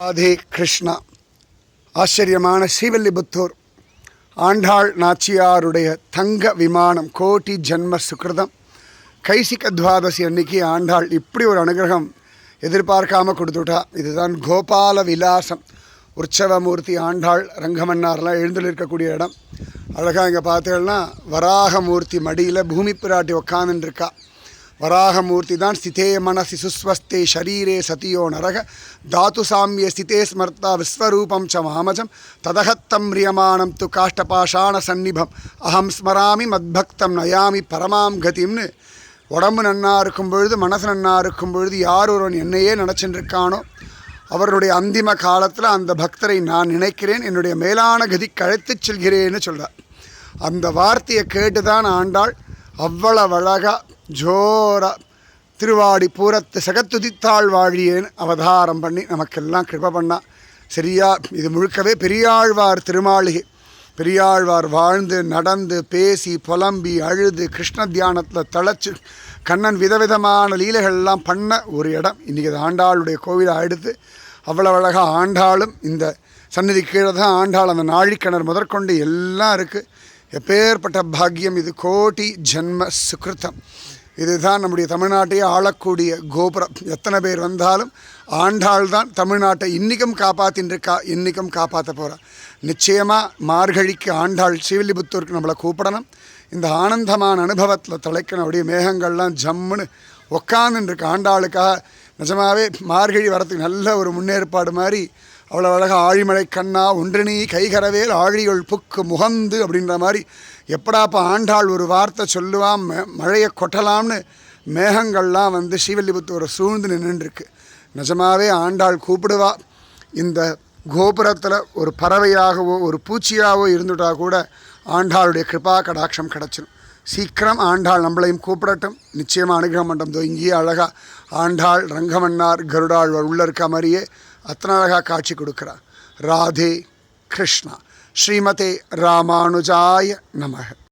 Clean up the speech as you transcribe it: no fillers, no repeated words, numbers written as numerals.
ராதே கிருஷ்ணா. ஆச்சரியமான ஸ்ரீவில்லிபுத்தூர் ஆண்டாள் நாச்சியாருடைய தங்க விமானம். கோட்டி ஜன்ம சுகிருதம். கைசிக துவாதசி அன்னைக்கு ஆண்டாள் இப்படி ஒரு அனுகிரகம் எதிர்பார்க்காம கொடுத்துட்டா. இதுதான் கோபால விலாசம். உற்சவமூர்த்தி ஆண்டாள் ரங்கமன்னார்லாம் எழுந்துள்ள இடம். அழகாக இங்கே பார்த்தீங்கன்னா வராகமூர்த்தி மடியில் பூமி பிராட்டி உட்காந்துருக்கா. வராகமூர்த்தி தான் ஸ்திதே மனசி சுஸ்வஸ்தே ஷரீரே சதியோ நரக தாத்து சாமிய ஸ்திதே ஸ்மர்த்தா விஸ்வரூபம் ச மாமஜம் ததகத்தம் ரியமானம் து காஷ்டபாஷாண சந்நிபம் அகம் ஸ்மராமி மத்பக்தம் நயாமி பரமாம் கதிம்னு. உடம்பு நன்னா இருக்கும் பொழுது, மனசு நன்னா இருக்கும் பொழுது யார் ஒருவன் என்னையே நினச்சிட்டு இருக்கானோ அவருடைய அந்திம காலத்தில் அந்த பக்தரை நான் நினைக்கிறேன், என்னுடைய மேலான கதிக்கு அழைத்துச் செல்கிறேன்னு சொல்கிறார். அந்த வார்த்தையை கேட்டு தான் ஆண்டாள் அவ்வளவு அழகா ஜோரா திருவாடி பூரத்து சகத்துதித்தாள் வாழியேன்னு அவதாரம் பண்ணி நமக்கெல்லாம் கிருப பண்ணா. சரியா இது முழுக்கவே பெரியாழ்வார் திருமாளிகை. பெரியாழ்வார் வாழ்ந்து நடந்து பேசி புலம்பி அழுது கிருஷ்ண தியானத்தில் தழைச்சு கண்ணன் விதவிதமான லீலைகள்லாம் பண்ண ஒரு இடம். இன்றைக்கி அது ஆண்டாளுடைய கோவிலாக எடுத்து அவ்வளவு அழகாக ஆண்டாளும் இந்த சந்நிதி கீழே தான் ஆண்டாள் அந்த நாழிக்கிணறு முதற்கொண்டு எல்லாம் இருக்குது. எப்பேற்பட்ட பாக்கியம் இது. கோட்டி ஜன்ம சுகிருத்தம். இதுதான் நம்முடைய தமிழ்நாட்டையே ஆளக்கூடிய கோபுரம். எத்தனை பேர் வந்தாலும் ஆண்டாள் தான் தமிழ்நாட்டை இன்றைக்கும் காப்பாற்றின்னு இருக்கா, இன்றைக்கும் காப்பாற்ற போகிறா. நிச்சயமாக மார்கழிக்கு ஆண்டாள் ஸ்ரீவில்லிபுத்தூருக்கு நம்மளை கூப்பிடணும். இந்த ஆனந்தமான அனுபவத்தில் தலைக்கணும். அப்படியே மேகங்கள்லாம் ஜம்முன்னு உக்காந்துருக்கு ஆண்டாளுக்காக. நிஜமாகவே மார்கழி வரத்துக்கு நல்ல ஒரு முன்னேற்பாடு மாதிரி. அவ்வளோ அழகாக ஆழிமலை கண்ணா ஒன்றினி கைகரவேல் ஆழியுள் புக்கு முகந்து அப்படின்ற மாதிரி. எப்படாப்போ ஆண்டாள் ஒரு வார்த்தை சொல்லுவான் மழையை கொட்டலாம்னு மேகங்கள்லாம் வந்து ஸ்ரீவில்லிபுத்தூரை சூழ்ந்து நின்றுருக்கு. நிஜமாகவே ஆண்டாள் கூப்பிடுவா. இந்த கோபுரத்தில் ஒரு பறவையாகவோ ஒரு பூச்சியாகவோ இருந்துட்டா கூட ஆண்டாளுடைய கிருபா கடாட்சம் கிடச்சிடும். சீக்கிரம் ஆண்டாள் நம்மளையும் கூப்பிடட்டும். நிச்சயமாக அனுகிரகம் பண்ணுறோம். இங்கேயே அழகாக ஆண்டாள் ரங்கமன்னார் கருடாள் உள்ள இருக்க மாதிரியே அத்தனை அழகாக காட்சி கொடுக்குறார். ராதே கிருஷ்ணா. ஸ்ரீமதே ராமானுஜாய நமக.